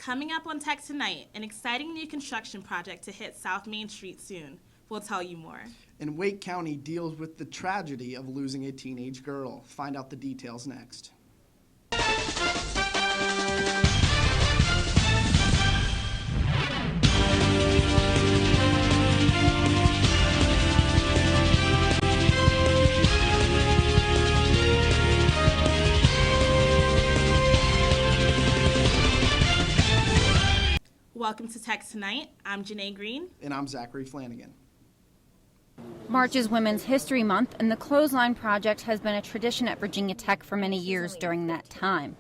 Coming up on Tech Tonight, an exciting new construction project to hit South Main Street soon. We'll tell you more. And Wake County deals with the tragedy of losing a teenage girl. Find out the details next. Welcome to Tech Tonight. I'm Janae Green. And I'm Zachary Flanagan. March is Women's History Month, and the Clothesline Project has been a tradition at Virginia Tech for many years during that time.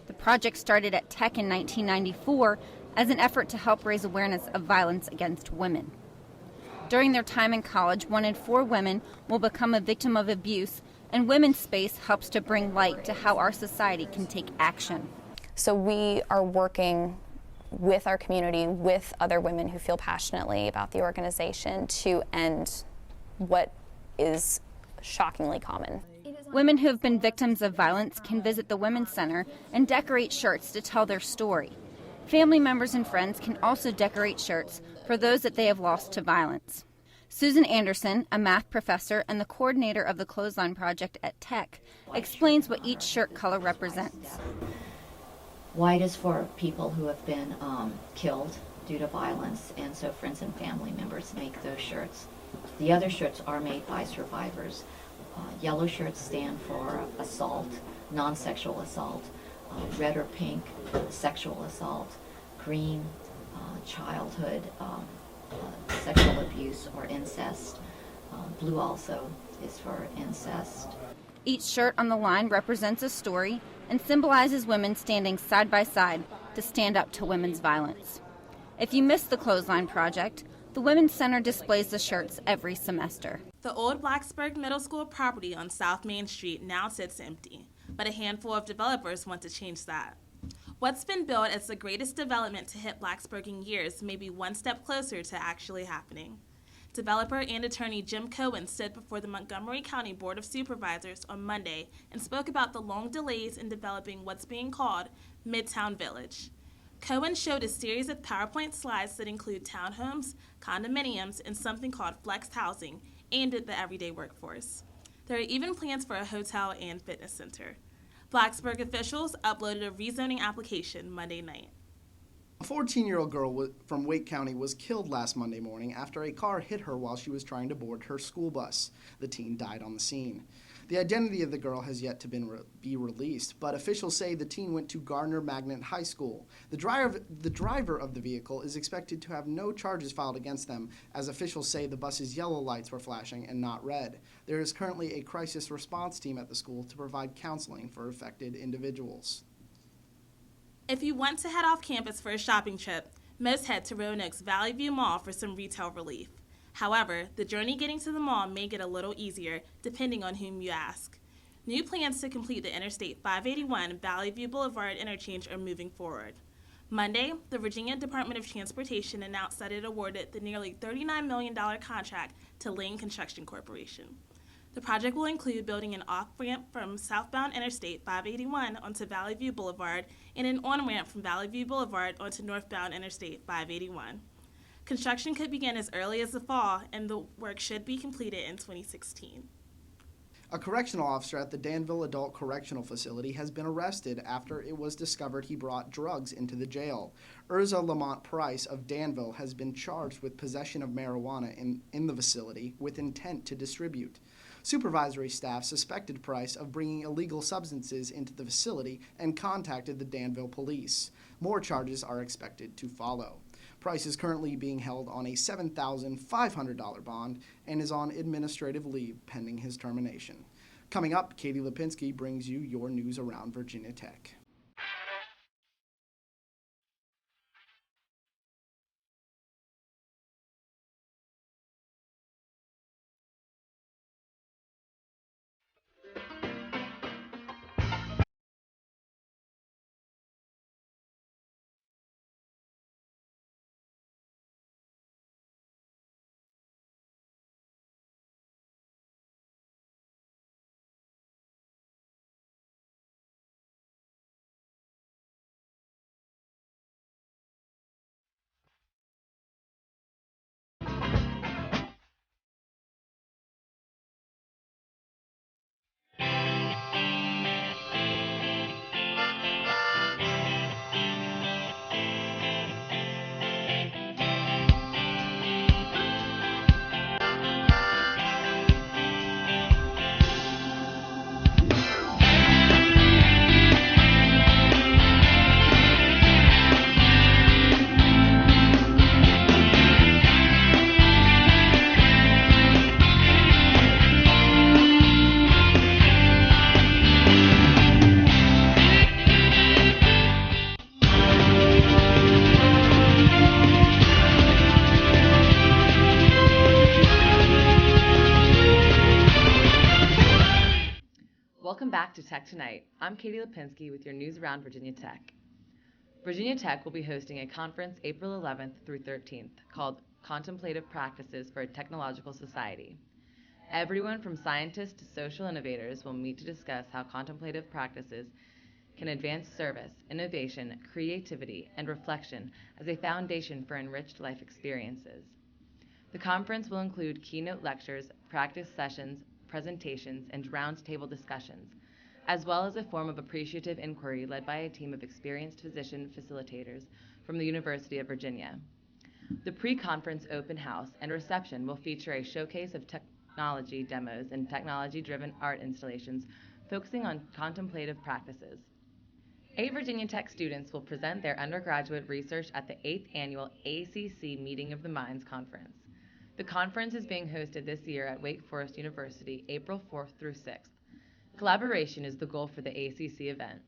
The project started at Tech in 1994 as an effort to help raise awareness of violence against women. During their time in college, 1 in 4 women will become a victim of abuse, and Women's Space helps to bring light to how our society can take action. So we are working with our community, with other women who feel passionately about the organization to end what is shockingly common. Women who have been victims of violence can visit the Women's Center and decorate shirts to tell their story. Family members and friends can also decorate shirts for those that they have lost to violence. Susan Anderson, a math professor and the coordinator of the Clothesline Project at Tech, explains what each shirt color represents. White is for people who have been killed due to violence, and so friends and family members make those shirts. The other shirts are made by survivors. Yellow shirts stand for assault, non-sexual assault. Red or pink, sexual assault. Green, childhood, sexual abuse or incest. Blue also is for incest. Each shirt on the line represents a story and symbolizes women standing side by side to stand up to women's violence. If you missed the Clothesline Project, the Women's Center displays the shirts every semester. The old Blacksburg Middle School property on South Main Street now sits empty, but a handful of developers want to change that. What's been billed as the greatest development to hit Blacksburg in years may be one step closer to actually happening. Developer and attorney Jim Cohen stood before the Montgomery County Board of Supervisors on Monday and spoke about the long delays in developing what's being called Midtown Village. Cohen showed a series of PowerPoint slides that include townhomes, condominiums, and something called flexed housing aimed at the everyday workforce. There are even plans for a hotel and fitness center. Blacksburg officials uploaded a rezoning application Monday night. A 14-year-old girl from Wake County was killed last Monday morning after a car hit her while she was trying to board her school bus. The teen died on the scene. The identity of the girl has yet to be released, but officials say the teen went to Gardner Magnet High School. The driver of the vehicle is expected to have no charges filed against them, as officials say the bus's yellow lights were flashing and not red. There is currently a crisis response team at the school to provide counseling for affected individuals. If you want to head off campus for a shopping trip, most head to Roanoke's Valley View Mall for some retail relief. However, the journey getting to the mall may get a little easier depending on whom you ask. New plans to complete the Interstate 581 Valley View Boulevard interchange are moving forward. Monday, the Virginia Department of Transportation announced that it awarded the nearly $39 million contract to Lane Construction Corporation. The project will include building an off-ramp from southbound Interstate 581 onto Valley View Boulevard and an on-ramp from Valley View Boulevard onto northbound Interstate 581. Construction could begin as early as the fall, and the work should be completed in 2016. A correctional officer at the Danville Adult Correctional Facility has been arrested after it was discovered he brought drugs into the jail. Urza Lamont Price of Danville has been charged with possession of marijuana in the facility with intent to distribute. Supervisory staff suspected Price of bringing illegal substances into the facility and contacted the Danville police. More charges are expected to follow. Price is currently being held on a $7,500 bond and is on administrative leave pending his termination. Coming up, Katie Lipinski brings you your news around Virginia Tech. back to Tech Tonight. I'm Katie Lipinski with your news around Virginia Tech. Virginia Tech will be hosting a conference April 11th through 13th called Contemplative Practices for a Technological Society. Everyone from scientists to social innovators will meet to discuss how contemplative practices can advance service, innovation, creativity, and reflection as a foundation for enriched life experiences. The conference will include keynote lectures, practice sessions, presentations, and roundtable discussions, as well as a form of appreciative inquiry led by a team of experienced physician facilitators from the University of Virginia. The pre-conference open house and reception will feature a showcase of technology demos and technology-driven art installations focusing on contemplative practices. 8 Virginia Tech students will present their undergraduate research at the 8th annual ACC Meeting of the Minds Conference. The conference is being hosted this year at Wake Forest University, April 4th through 6th. Collaboration is the goal for the ACC event,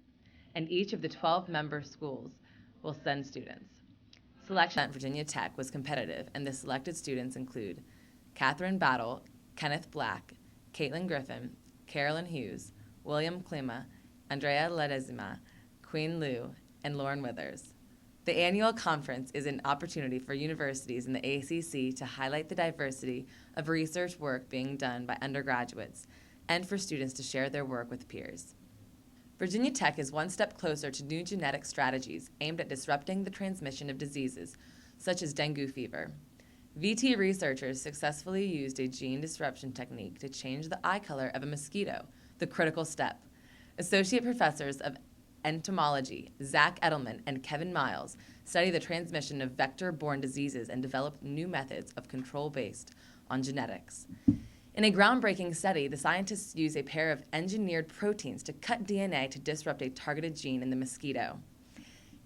and each of the 12 member schools will send students. Selection at Virginia Tech was competitive, and the selected students include Catherine Battle, Kenneth Black, Caitlin Griffin, Carolyn Hughes, William Klima, Andrea Ledesma, Queen Liu, and Lauren Withers. The annual conference is an opportunity for universities in the ACC to highlight the diversity of research work being done by undergraduates and for students to share their work with peers. Virginia Tech is one step closer to new genetic strategies aimed at disrupting the transmission of diseases such as dengue fever. VT researchers successfully used a gene disruption technique to change the eye color of a mosquito, the critical step. Associate professors of entomology, Zack Edelman and Kevin Miles, study the transmission of vector-borne diseases and develop new methods of control based on genetics. In a groundbreaking study, the scientists use a pair of engineered proteins to cut DNA to disrupt a targeted gene in the mosquito.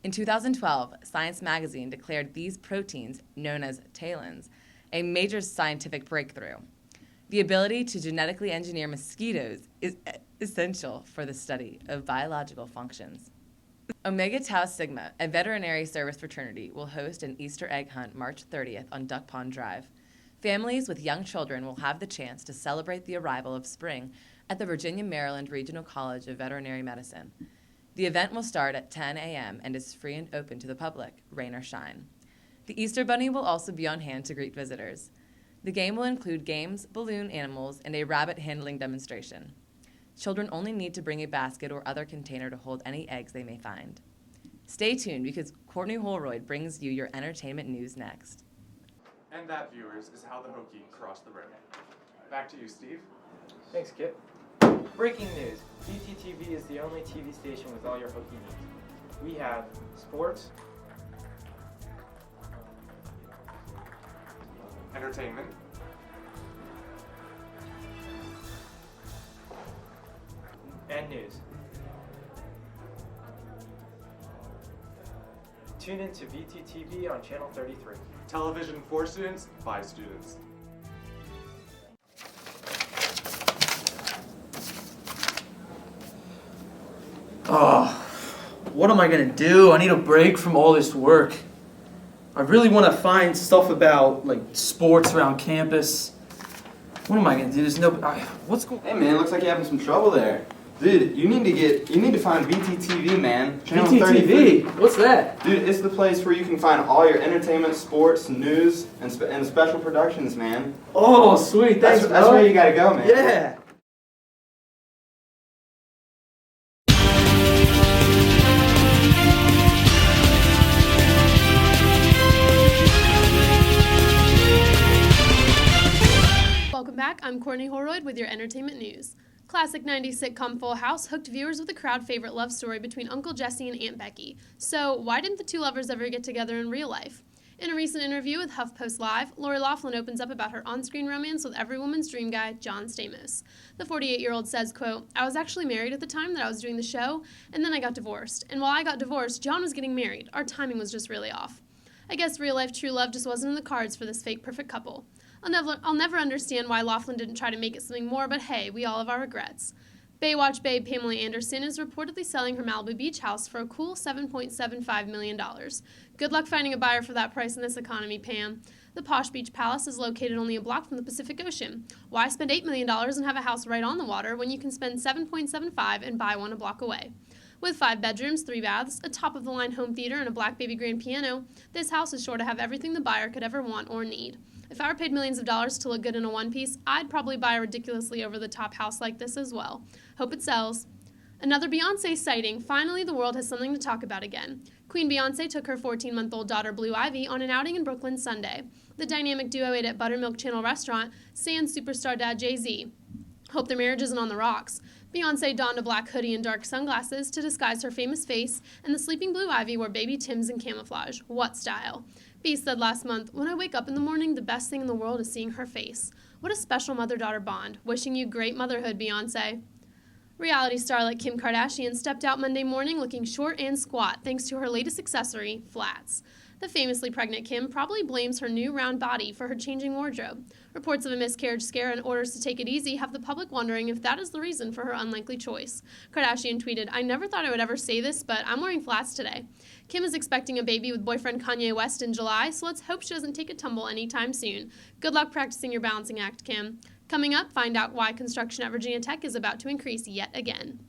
In 2012, Science magazine declared these proteins, known as talins, a major scientific breakthrough. The ability to genetically engineer mosquitoes is essential for the study of biological functions. Omega Tau Sigma, a veterinary service fraternity, will host an Easter egg hunt March 30th on Duck Pond Drive. Families with young children will have the chance to celebrate the arrival of spring at the Virginia-Maryland Regional College of Veterinary Medicine. The event will start at 10 a.m. and is free and open to the public, rain or shine. The Easter Bunny will also be on hand to greet visitors. The game will include games, balloon animals, and a rabbit handling demonstration. Children only need to bring a basket or other container to hold any eggs they may find. Stay tuned because Courtney Holroyd brings you your entertainment news next. And that, viewers, is how the Hokie crossed the road. Back to you, Steve. Thanks, Kip. Breaking news. BTTV is the only TV station with all your Hokie news. We have sports, Entertainment, and news. Tune in to VTTV on Channel 33. television for students, by students. Oh, what am I gonna do? I need a break from all this work. I really want to find stuff about like sports around campus. What am I gonna do? There's no. What's going? Hey man, looks like you're having some trouble there. Dude, you need to find VTTV, man. Channel 33. VTTV? What's that? Dude, it's the place where you can find all your entertainment, sports, news, and special productions, man. Oh, sweet. Thanks, That's where you gotta go, man. Yeah. Welcome back. I'm Courtney Holroyd with your entertainment news. Classic 90s sitcom Full House hooked viewers with a crowd favorite love story between Uncle Jesse and Aunt Becky. So, why didn't the two lovers ever get together in real life? In a recent interview with HuffPost Live, Lori Loughlin opens up about her on-screen romance with every woman's dream guy, John Stamos. The 48-year-old says, quote, "I was actually married at the time that I was doing the show, and then I got divorced. And while I got divorced, John was getting married. Our timing was just really off. I guess real-life true love just wasn't in the cards for this fake perfect couple. I'll never understand why Loughlin didn't try to make it something more, but hey, we all have our regrets." Baywatch babe Pamela Anderson is reportedly selling her Malibu beach house for a cool $7.75 million. Good luck finding a buyer for that price in this economy, Pam. The posh beach palace is located only a block from the Pacific Ocean. Why spend $8 million and have a house right on the water when you can spend $7.75 and buy one a block away? With 5 bedrooms, 3 baths, a top-of-the-line home theater, and a black baby grand piano, this house is sure to have everything the buyer could ever want or need. If I were paid millions of dollars to look good in a one-piece, I'd probably buy a ridiculously over-the-top house like this as well. Hope it sells. Another Beyoncé sighting. Finally, the world has something to talk about again. Queen Beyoncé took her 14-month-old daughter Blue Ivy on an outing in Brooklyn Sunday. The dynamic duo ate at Buttermilk Channel restaurant, sans superstar dad Jay-Z. Hope their marriage isn't on the rocks. Beyoncé donned a black hoodie and dark sunglasses to disguise her famous face, and the sleeping Blue Ivy wore baby Tims in camouflage. What style? Beast said last month, "When I wake up in the morning, the best thing in the world is seeing her face. What a special mother-daughter bond. Wishing you great motherhood, Beyoncé." Reality starlet Kim Kardashian stepped out Monday morning looking short and squat thanks to her latest accessory, flats. The famously pregnant Kim probably blames her new round body for her changing wardrobe. Reports of a miscarriage scare and orders to take it easy have the public wondering if that is the reason for her unlikely choice. Kardashian tweeted, "I never thought I would ever say this, but I'm wearing flats today." Kim is expecting a baby with boyfriend Kanye West in July, so let's hope she doesn't take a tumble anytime soon. Good luck practicing your balancing act, Kim. Coming up, find out why construction at Virginia Tech is about to increase yet again.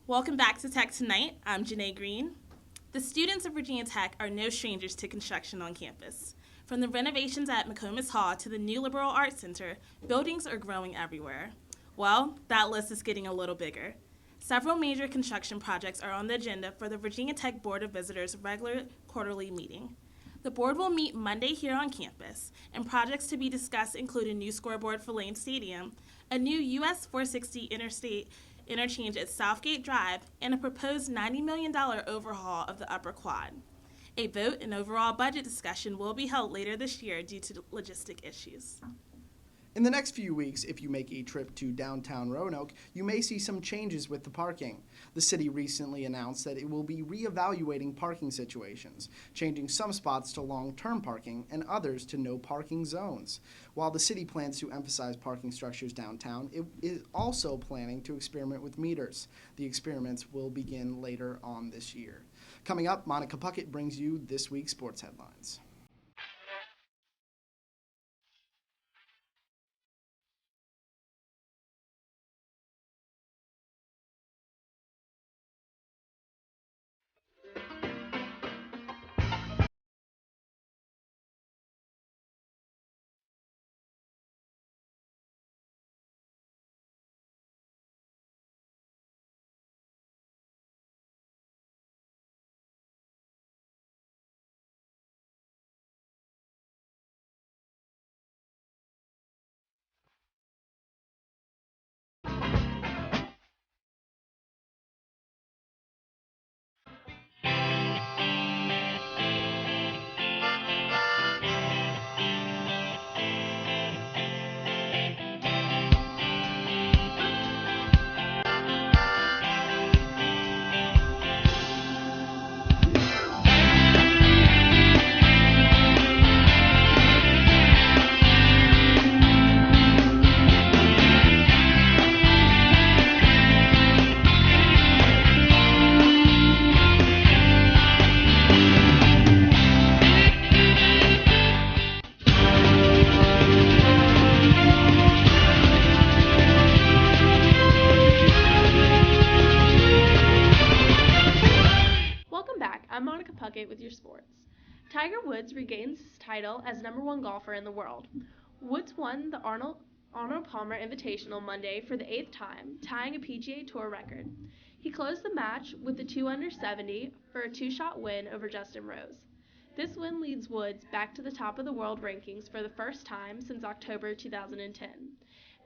Welcome back to Tech Tonight. I'm Janae Green. The students of Virginia Tech are no strangers to construction on campus. From the renovations at McComas Hall to the new Liberal Arts Center, buildings are growing everywhere. Well, that list is getting a little bigger. Several major construction projects are on the agenda for the Virginia Tech Board of Visitors' regular quarterly meeting. The board will meet Monday here on campus, and projects to be discussed include a new scoreboard for Lane Stadium, a new US 460 interstate interchange at Southgate Drive, and a proposed $90 million overhaul of the Upper Quad. A vote and overall budget discussion will be held later this year due to logistic issues. In the next few weeks, if you make a trip to downtown Roanoke, you may see some changes with the parking. The city recently announced that it will be reevaluating parking situations, changing some spots to long-term parking and others to no parking zones. While the city plans to emphasize parking structures downtown, it is also planning to experiment with meters. The experiments will begin later on this year. Coming up, Monica Puckett brings you this week's sports headlines. regains his title as #1 golfer in the world. Woods won the Arnold Palmer Invitational Monday for the 8th time, tying a PGA Tour record. He closed the match with a 2-under-70 for a two-shot win over Justin Rose. This win leads Woods back to the top of the world rankings for the first time since October 2010.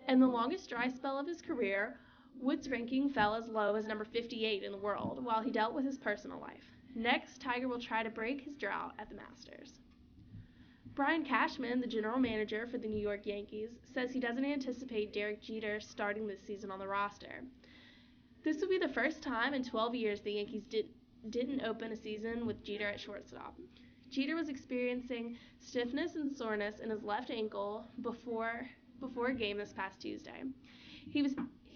In the longest dry spell of his career, Woods' ranking fell as low as number 58 in the world while he dealt with his personal life. Next, Tiger will try to break his drought at the Masters. Brian Cashman, the general manager for the New York Yankees, says he doesn't anticipate Derek Jeter starting this season on the roster. This will be the first time in 12 years the Yankees didn't open a season with Jeter at shortstop. Jeter was experiencing stiffness and soreness in his left ankle before a game this past Tuesday. He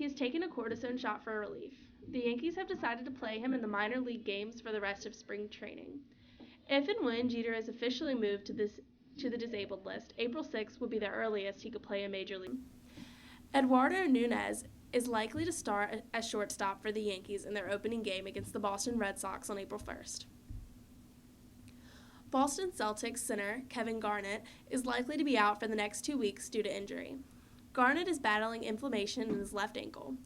has taken a cortisone shot for relief. The Yankees have decided to play him in the minor league games for the rest of spring training. If and when Jeter is officially moved to the disabled list, April 6th will be the earliest he could play a major league. Eduardo Nunez is likely to start as shortstop for the Yankees in their opening game against the Boston Red Sox on April 1st. Boston Celtics center Kevin Garnett is likely to be out for the next 2 weeks due to injury. Garnett is battling inflammation in his left ankle.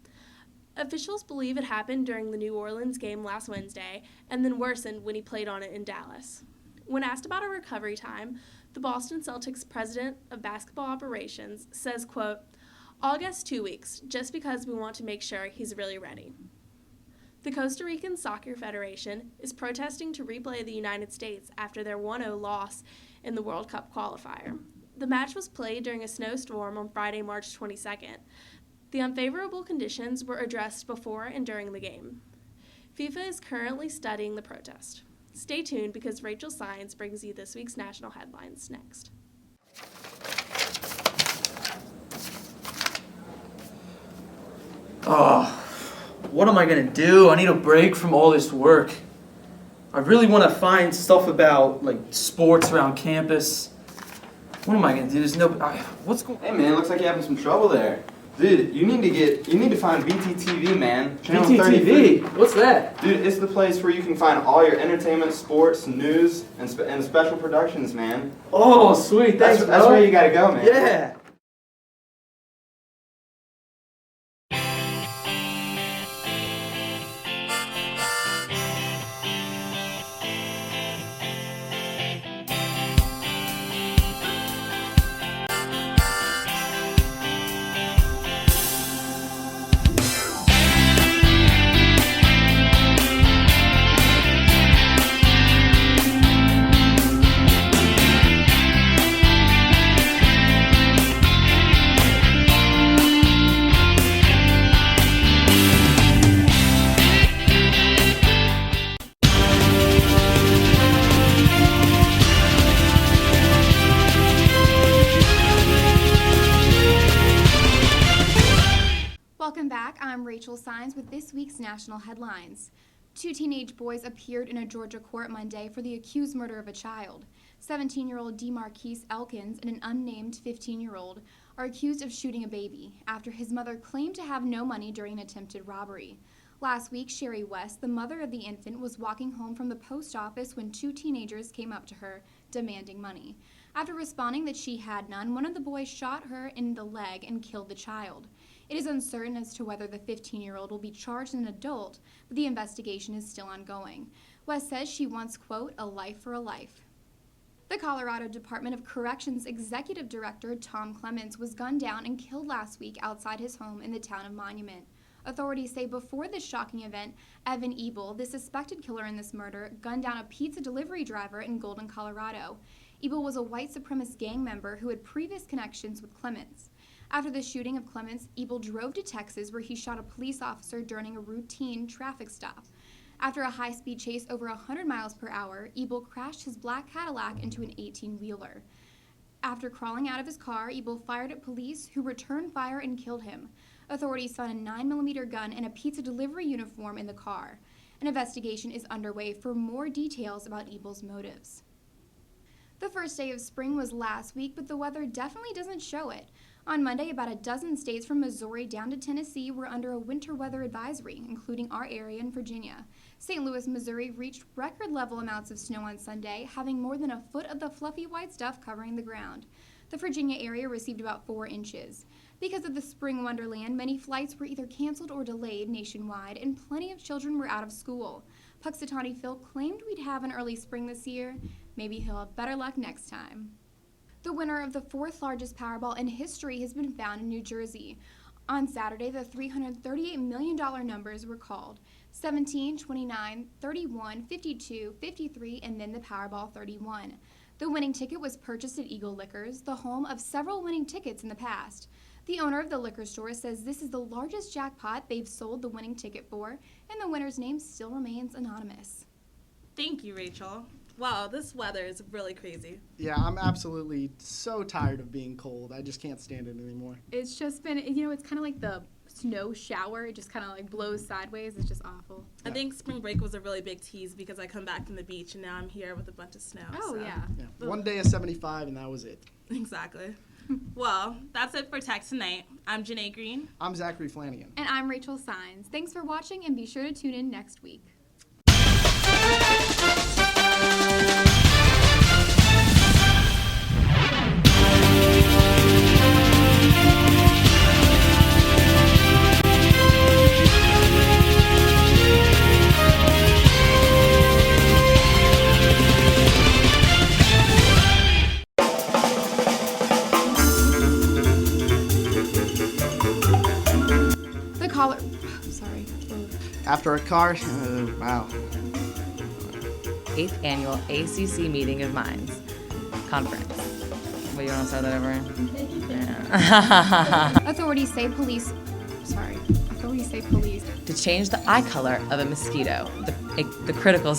Officials believe it happened during the New Orleans game last Wednesday and then worsened when he played on it in Dallas. When asked about a recovery time, the Boston Celtics president of basketball operations says, quote, "I'll guess 2 weeks, just because we want to make sure he's really ready." The Costa Rican Soccer Federation is protesting to replay the United States after their 1-0 loss in the World Cup qualifier. The match was played during a snowstorm on Friday, March 22nd. The unfavorable conditions were addressed before and during the game. FIFA is currently studying the protest. Stay tuned because Rachel Sines brings you this week's national headlines next. What am I gonna do? I need a break from all this work. I really want to find stuff about sports around campus. What am I gonna do? There's no. What's going? Hey man, looks like you're having some trouble there. Dude, you need to find BTTV, man. Channel BTTV? What's that? Dude, it's the place where you can find all your entertainment, sports, news, and special productions, man. Oh, sweet. Thanks, That's where you gotta go, man. Yeah. Welcome back. I'm Rachel Sines with this week's national headlines. 2 teenage boys appeared in a Georgia court Monday for the accused murder of a child. 17-year-old DeMarquise Elkins and an unnamed 15-year-old are accused of shooting a baby after his mother claimed to have no money during an attempted robbery. Last week, Sherry West, the mother of the infant, was walking home from the post office when 2 teenagers came up to her demanding money. After responding that she had none, one of the boys shot her in the leg and killed the child. It is uncertain as to whether the 15-year-old will be charged as an adult, but the investigation is still ongoing. West says she wants, quote, "a life for a life." The Colorado Department of Corrections Executive Director Tom Clements was gunned down and killed last week outside his home in the town of Monument. Authorities say before this shocking event, Evan Ebel, the suspected killer in this murder, gunned down a pizza delivery driver in Golden, Colorado. Ebel was a white supremacist gang member who had previous connections with Clements. After the shooting of Clements, Ebel drove to Texas where he shot a police officer during a routine traffic stop. After a high-speed chase over 100 miles per hour, Ebel crashed his black Cadillac into an 18-wheeler. After crawling out of his car, Ebel fired at police, who returned fire and killed him. Authorities found a 9mm gun and a pizza delivery uniform in the car. An investigation is underway for more details about Ebel's motives. The first day of spring was last week, but the weather definitely doesn't show it. On Monday, about a dozen states from Missouri down to Tennessee were under a winter weather advisory, including our area in Virginia. St. Louis, Missouri reached record-level amounts of snow on Sunday, having more than a foot of the fluffy white stuff covering the ground. The Virginia area received about 4 inches. Because of the spring wonderland, many flights were either canceled or delayed nationwide, and plenty of children were out of school. Puxatawny Phil claimed we'd have an early spring this year. Maybe he'll have better luck next time. The winner of the 4th largest Powerball in history has been found in New Jersey. On Saturday, the $338 million numbers were called: 17, 29, 31, 52, 53, and then the Powerball 31. The winning ticket was purchased at Eagle Liquors, the home of several winning tickets in the past. The owner of the liquor store says this is the largest jackpot they've sold the winning ticket for, and the winner's name still remains anonymous. Thank you, Rachel. Wow, this weather is really crazy. Yeah, I'm absolutely so tired of being cold. I just can't stand it anymore. It's just been, it's kind of like the snow shower. It just kind of like blows sideways. It's just awful. I think spring break was a really big tease because I come back from the beach and now I'm here with a bunch of snow. Oh, so. yeah. One day of 75 and that was it. Exactly. Well, that's it for Tech Tonight. I'm Janae Green. I'm Zachary Flanagan. And I'm Rachel Sines. Thanks for watching, and be sure to tune in next week. After a car, wow. 8th Annual ACC Meeting of Minds Conference. What, you want to start that over? Yeah. Authorities say police. To change the eye color of a mosquito. The critical.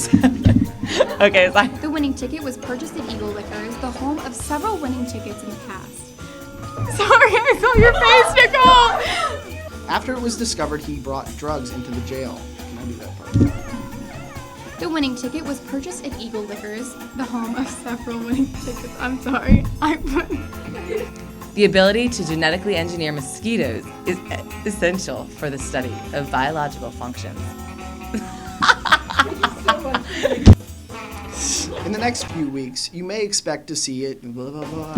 Okay, sorry. The winning ticket was purchased at Eagle Liquors, the home of several winning tickets in the past. Sorry, I saw your face, Nicole! After it was discovered he brought drugs into the jail. Can I do that part? The winning ticket was purchased at Eagle Liquors, the home of several winning tickets. I'm sorry. The ability to genetically engineer mosquitoes is essential for the study of biological functions. In the next few weeks, you may expect to see it. Blah, blah, blah.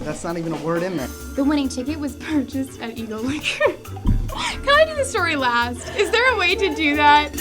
That's not even a word in there. The winning ticket was purchased at Eagle Liquors. Can I do the story last? Is there a way to do that?